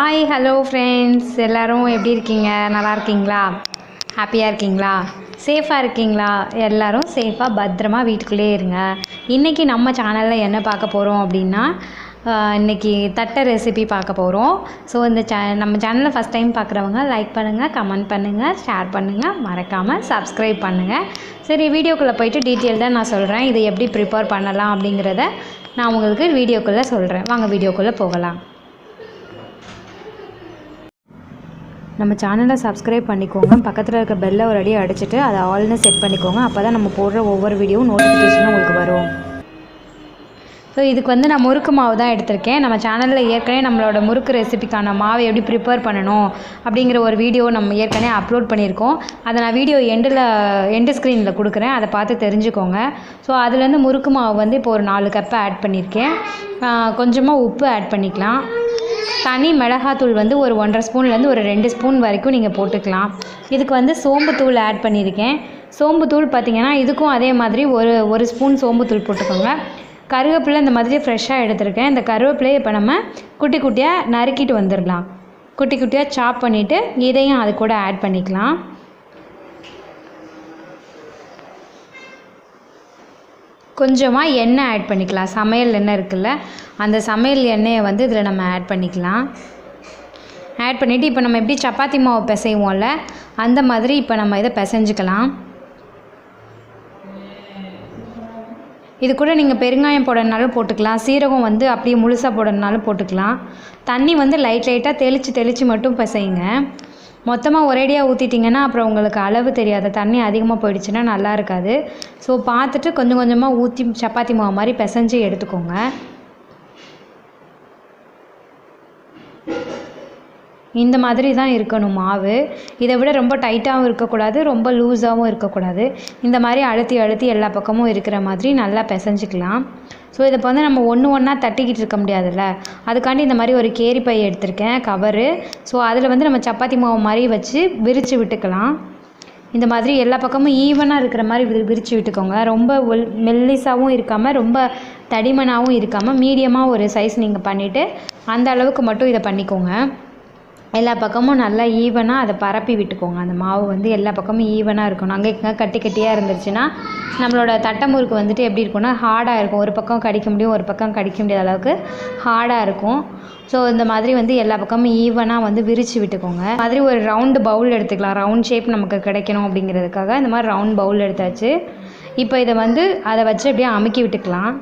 Hi hello friends, எல்லோரும் எப்படி இருக்கீங்க? நல்லா இருக்கீங்களா? ஹாப்பியாக இருக்கீங்களா? சேஃபாக இருக்கீங்களா? எல்லோரும் சேஃபாக பத்திரமா வீட்டுக்குள்ளே இருங்க. இன்றைக்கி நம்ம சேனலில் என்ன பார்க்க போகிறோம் அப்படின்னா, இன்றைக்கி தட்டை ரெசிபி பார்க்க போகிறோம். ஸோ இந்த நம்ம சேனலில் ஃபஸ்ட் டைம் பார்க்குறவங்க லைக் பண்ணுங்கள், கமெண்ட் பண்ணுங்கள், ஷேர் பண்ணுங்கள், மறக்காமல் சப்ஸ்கிரைப் பண்ணுங்கள். சரி, வீடியோக்குள்ளே போய்ட்டு டீட்டெயில்டாக நான் சொல்கிறேன். இதை எப்படி ப்ரிப்பேர் பண்ணலாம் அப்படிங்கிறத நான் உங்களுக்கு வீடியோக்குள்ளே சொல்கிறேன். வாங்க வீடியோக்குள்ளே போகலாம். நம்ம சேனலை சப்ஸ்கிரைப் பண்ணிக்கோங்க. பக்கத்தில் இருக்க பெல்லை ஒரு அடி அடிச்சுட்டு அதை ஆல்னு செட் பண்ணிக்கோங்க. அப்போ தான் நம்ம போடுற ஒவ்வொரு வீடியோவும் நோட்டிஃபிகேஷனும் உங்களுக்கு வரும். ஸோ இதுக்கு நான் முறுக்கு மாவு தான் எடுத்திருக்கேன். நம்ம சேனலில் ஏற்கனவே நம்மளோட முறுக்கு ரெசிபிக்கான மாவை எப்படி ப்ரிப்பேர் பண்ணணும் அப்படிங்கிற ஒரு வீடியோ நம்ம ஏற்கனவே அப்லோட் பண்ணியிருக்கோம். அதை நான் வீடியோ எண்டு ஸ்க்ரீனில் கொடுக்குறேன், அதை பார்த்து தெரிஞ்சுக்கோங்க. ஸோ அதுலேருந்து முறுக்கு மாவு இப்போ ஒரு 4 கப்பு ஆட் பண்ணியிருக்கேன். கொஞ்சமாக உப்பு ஆட் பண்ணிக்கலாம். தனி மிளகாத்தூள் ஒரு 1.5 ஸ்பூன்லேருந்து ஒரு 2 ஸ்பூன் வரைக்கும் நீங்கள் போட்டுக்கலாம். இதுக்கு சோம்புத்தூள் ஆட் பண்ணியிருக்கேன். சோம்புத்தூள் பார்த்திங்கன்னா இதுக்கும் அதே மாதிரி ஒரு ஸ்பூன் சோம்புத்தூள் போட்டுக்கோங்க. கருவேப்பிலை இந்த மாதிரி ஃப்ரெஷ்ஷாக எடுத்துருக்கேன். இந்த கருவேப்பிலையை இப்போ நம்ம குட்டி குட்டியாக நறுக்கிட்டு வந்துடலாம். குட்டி குட்டியாக சாப் பண்ணிவிட்டு இதையும் அது கூட ஆட் பண்ணிக்கலாம். கொஞ்சமாக எண்ணெய் ஆட் பண்ணிக்கலாம். சமையல் எண்ணெய் இருக்குல்ல, அந்த சமையல் எண்ணெயை இதில் நம்ம ஆட் பண்ணிக்கலாம். ஆட் பண்ணிவிட்டு இப்போ நம்ம எப்படி சப்பாத்தி மாவு பிசைவோம்ல, அந்த மாதிரி இப்போ நம்ம இதை பிசைஞ்சிக்கலாம். இது கூட நீங்கள் பெருங்காயம் போடணுனாலும் போட்டுக்கலாம். சீரகம் அப்படியே முழுசாக போடணுனாலும் போட்டுக்கலாம். தண்ணி லைட்டாக தெளித்து மட்டும் பிசையுங்க. மொத்தமாக ஒரேடியாக ஊற்றிட்டிங்கன்னா அப்புறம் உங்களுக்கு அளவு தெரியாது. தண்ணி அதிகமாக போயிடுச்சுன்னா நல்லா இருக்காது. ஸோ பார்த்துட்டு கொஞ்சம் கொஞ்சமாக ஊற்றி சப்பாத்தி மாவு மாதிரி பிசைஞ்சு எடுத்துக்கோங்க. இந்த மாதிரி தான் இருக்கணும் மாவு. இதை விட ரொம்ப டைட்டாகவும் இருக்கக்கூடாது, ரொம்ப லூஸாகவும் இருக்கக்கூடாது. இந்த மாதிரி அழுத்தி எல்லா பக்கமும் இருக்கிற மாதிரி நல்லா பிசைஞ்சிக்கலாம். ஸோ இதை இப்போ நம்ம ஒன்றா தட்டிக்கிட்டு இருக்க முடியாதுல்ல, அதுக்காண்டி இந்த மாதிரி ஒரு கேரி பை எடுத்திருக்கேன், கவரு. ஸோ அதில் நம்ம சப்பாத்தி மாவு மாதிரி வச்சு விரித்து விட்டுக்கலாம். இந்த மாதிரி எல்லா பக்கமும் ஈவனாக இருக்கிற மாதிரி விரித்து விட்டுக்கோங்க. ரொம்ப மெல்லிசாகவும் இருக்காமல் ரொம்ப தடிமனாகவும் இருக்காமல் மீடியமாக ஒரு சைஸ் நீங்கள் பண்ணிவிட்டு அந்த அளவுக்கு மட்டும் இதை பண்ணிக்கோங்க. எல்லா பக்கமும் நல்லா ஈவனாக அதை பரப்பி விட்டுக்கோங்க. அந்த மாவு எல்லா பக்கமும் ஈவனாக இருக்கணும். அங்கே இங்கே கட்டியாக இருந்துச்சுன்னா நம்மளோட தட்டை முறுக்கு எப்படி இருக்கும்னா ஹார்டாக இருக்கும். ஒரு பக்கம் கடிக்க முடியும், ஒரு பக்கம் கடிக்க முடியாத அளவுக்கு ஹார்டாக இருக்கும். ஸோ இந்த மாதிரி எல்லா பக்கமும் ஈவனாக விரித்து விட்டுக்கோங்க. மாதிரி ஒரு ரவுண்டு பவுல் எடுத்துக்கலாம். ரவுண்ட் ஷேப் நமக்கு கிடைக்கணும் அப்படிங்கிறதுக்காக இந்த மாதிரி ரவுண்ட் பவுல் எடுத்தாச்சு. இப்போ இதை அதை வச்சு அப்படியே அமுக்கி விட்டுக்கலாம்.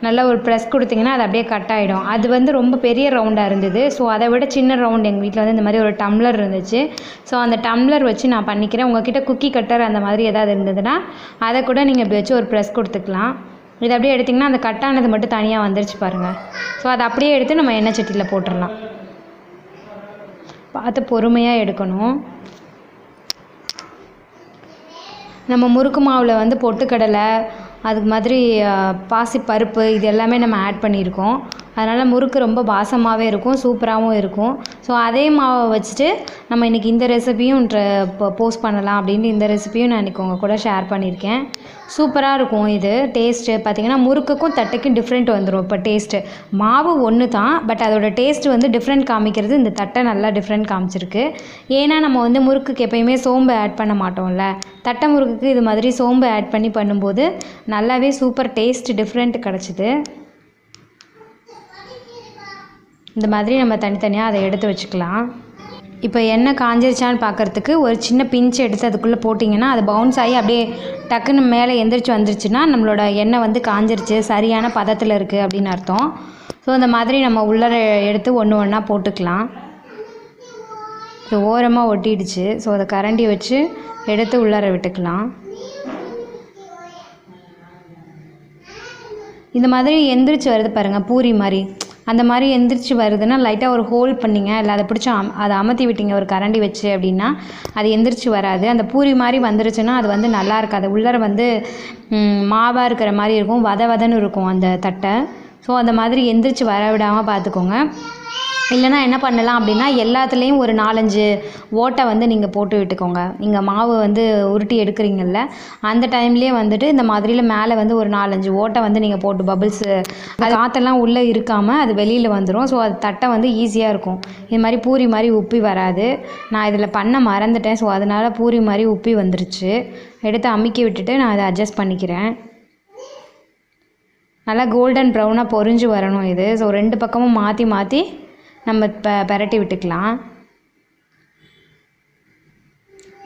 நல்லா ஒரு ப்ரெஸ் கொடுத்திங்கன்னா அது அப்படியே கட் ஆகிடும். அது ரொம்ப பெரிய ரவுண்டாக இருந்தது. ஸோ அதை விட சின்ன ரவுண்ட் எங்கள் வீட்டில் இந்த மாதிரி ஒரு டம்ளர் இருந்துச்சு. ஸோ அந்த டம்ளர் வச்சு நான் பண்ணிக்கிறேன். உங்கள்கிட்ட குக்கி கட்டர் அந்த மாதிரி ஏதாவது இருந்ததுன்னா அதை கூட நீங்கள் இப்படி வச்சு ஒரு ப்ரெஸ் கொடுத்துக்கலாம். இதை அப்படியே எடுத்திங்கன்னா அந்த கட்டானது மட்டும் தனியாக வந்துருச்சு பாருங்கள். ஸோ அதை அப்படியே எடுத்து நம்ம எண்ணெய் சட்டியில் போட்டுடலாம். பார்த்து பொறுமையாக எடுக்கணும். நம்ம முறுக்கு மாவில் பொட்டுக்கடலை, அதுக்கு மாதிரி பாசிப்பருப்பு, இது எல்லாமே நம்ம ஆட் பண்ணியிருக்கோம். அதனால் முறுக்கு ரொம்ப வாசமாகவே இருக்கும், சூப்பராகவும் இருக்கும். ஸோ அதே மாவை வச்சுட்டு நம்ம இன்றைக்கி இந்த ரெசிபியும் போஸ்ட் பண்ணலாம் அப்படின்ட்டு இந்த ரெசிபியும் நான் இன்றைக்கி உங்கள் கூட ஷேர் பண்ணியிருக்கேன். சூப்பராக இருக்கும். இது டேஸ்ட்டு பார்த்திங்கன்னா முறுக்குக்கும் தட்டைக்கும் டிஃப்ரெண்ட் வந்துடும். இப்போ டேஸ்ட்டு மாவு ஒன்று தான், பட் அதோட டேஸ்ட்டு டிஃப்ரெண்ட் காமிக்கிறது இந்த தட்டை நல்லா டிஃப்ரெண்ட் காமிச்சிருக்கு. ஏன்னா நம்ம முறுக்குக்கு எப்போயுமே சோம்பு ஆட் பண்ண மாட்டோம்ல, தட்டை முறுக்குக்கு இது மாதிரி சோம்பு ஆட் பண்ணி பண்ணும்போது நல்லாவே சூப்பர் டேஸ்ட் டிஃப்ரெண்ட் கிடச்சிது. இந்த மாதிரி நம்ம தனித்தனியாக அதை எடுத்து வச்சுக்கலாம். இப்போ எண்ணெய் காஞ்சிருச்சான்னு பார்க்குறதுக்கு ஒரு சின்ன பிஞ்சு எடுத்து அதுக்குள்ளே போட்டிங்கன்னா அது பவுன்ஸ் ஆகி அப்படியே டக்குன்னு மேலே எந்திரிச்சு வந்துருச்சுன்னா நம்மளோட எண்ணெய் காஞ்சிருச்சு, சரியான பதத்தில் இருக்குது அப்படின்னு அர்த்தம். ஸோ இந்த மாதிரி நம்ம உள்ளே எடுத்து ஒன்றா போட்டுக்கலாம். ஸோ ஓரமாக ஒட்டிடுச்சு. ஸோ அதை கரண்டி வச்சு எடுத்து உள்ளார விட்டுக்கலாம். இந்த மாதிரி எந்திரிச்சு வருது பாருங்கள், பூரி மாதிரி. அந்த மாதிரி எந்திரிச்சு வருதுன்னா லைட்டாக ஒரு ஹோல் பண்ணிங்க, இல்லை அதை பிடிச்சி அதை அமர்த்தி விட்டீங்க ஒரு கரண்டி வச்சு அப்படின்னா அது எந்திரிச்சு வராது. அந்த பூரி மாதிரி வந்துருச்சுன்னா அது நல்லா இருக்காது. உள்ளார மாவாக இருக்கிற மாதிரி இருக்கும், வதன்னு இருக்கும் அந்த தட்டை. ஸோ அந்த மாதிரி எந்திரிச்சு வர விடாமல் பார்த்துக்கோங்க. இல்லைனா என்ன பண்ணலாம் அப்படின்னா எல்லாத்துலேயும் ஒரு 4-5 ஓட்டை வந்து நீங்கள் போட்டு விட்டுக்கோங்க. நீங்கள் மாவு வந்து உருட்டி எடுக்கிறீங்கல்ல அந்த டைம்லேயே வந்துட்டு இந்த மாதிரியில் மேலே வந்து ஒரு 4-5 ஓட்டை வந்து நீங்கள் போட்டு பபிள்ஸு அது காற்றெல்லாம் உள்ளே இருக்காமல் அது வெளியில் வந்துடும். ஸோ அது தட்டை வந்து ஈஸியாக இருக்கும். இது மாதிரி பூரி மாதிரி உப்பி வராது. நான் இதில் பண்ண மறந்துட்டேன். ஸோ அதனால் பூரி மாதிரி உப்பி வந்துருச்சு. எடுத்து அமுக்கி விட்டுட்டு நான் அதை அட்ஜஸ்ட் பண்ணிக்கிறேன். நல்லா கோல்டன் ப்ரௌனாக பொரிஞ்சு வரணும் இது. ஸோ 2 பக்கமும் மாற்றி மாற்றி நம்ம பெரட்டி விட்டுக்கலாம்.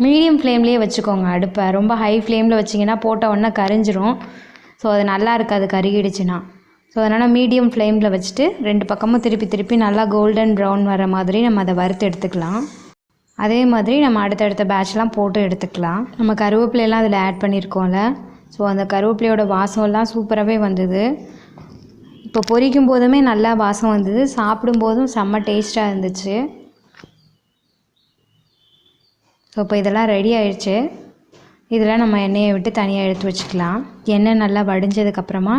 மீடியம் ஃப்ளேம்லேயே வச்சுக்கோங்க அடுப்பை. ரொம்ப ஹை ஃப்ளேமில் வச்சிங்கன்னா போட்ட உடனே கரிஞ்சிரும். ஸோ அது நல்லா இருக்காது கருகிடுச்சுன்னா. ஸோ அதனால் மீடியம் ஃப்ளேமில் வச்சுட்டு 2 பக்கமும் திருப்பி திருப்பி நல்லா கோல்டன் ப்ரௌன் வர மாதிரி நம்ம அதை வறுத்து எடுத்துக்கலாம். அதே மாதிரி நம்ம அடுத்தடுத்த பேட்ச்லாம் போட்டு எடுத்துக்கலாம். நம்ம கருவேப்பிலையெல்லாம் அதில் ஆட் பண்ணியிருக்கோம்ல. ஸோ அந்த கருவேப்பிலையோட வாசம்லாம் சூப்பராகவே வந்தது. இப்போ பொரிக்கும் போதுமே நல்லா வாசம் வந்தது. சாப்பிடும்போதும் செம்ம டேஸ்ட்டாக இருந்துச்சு. ஸோ இப்போ இதெல்லாம் ரெடி ஆயிடுச்சு. இதில் நம்ம எண்ணெயை விட்டு தனியாக எடுத்து வச்சுக்கலாம். எண்ணெய் நல்லா வடிஞ்சதுக்கப்புறமா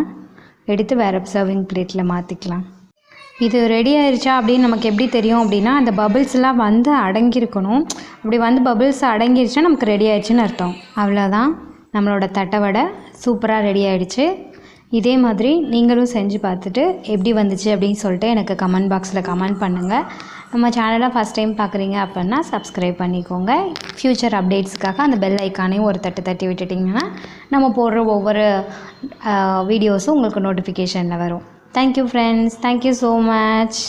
எடுத்து வேறு சர்விங் பிளேட்டில் மாற்றிக்கலாம். இது ரெடி ஆயிடுச்சா அப்படின்னு நமக்கு எப்படி தெரியும் அப்படின்னா அந்த பபிள்ஸ்லாம் வந்து அடங்கியிருக்கணும். அப்படி வந்து பபிள்ஸ் அடங்கிடுச்சா நமக்கு ரெடி ஆயிடுச்சுன்னு அர்த்தம். அவ்வளோதான், நம்மளோட தட்டை வடை சூப்பராக ரெடி ஆகிடுச்சு. இதே மாதிரி நீங்களும் செஞ்சு பார்த்துட்டு எப்படி வந்துச்சு அப்படின்னு சொல்லிட்டு எனக்கு கமெண்ட் பாக்ஸில் கமெண்ட் பண்ணுங்கள். நம்ம சேனலை ஃபஸ்ட் டைம் பார்க்குறீங்க அப்படின்னா சப்ஸ்கிரைப் பண்ணிக்கோங்க. ஃப்யூச்சர் அப்டேட்ஸுக்காக அந்த பெல் ஐக்கானையும் ஒரு தட்டி விட்டுட்டிங்கன்னா நம்ம போடுற ஒவ்வொரு வீடியோஸும் உங்களுக்கு நோட்டிஃபிகேஷனில் வரும். Thank you friends. Thank you so much.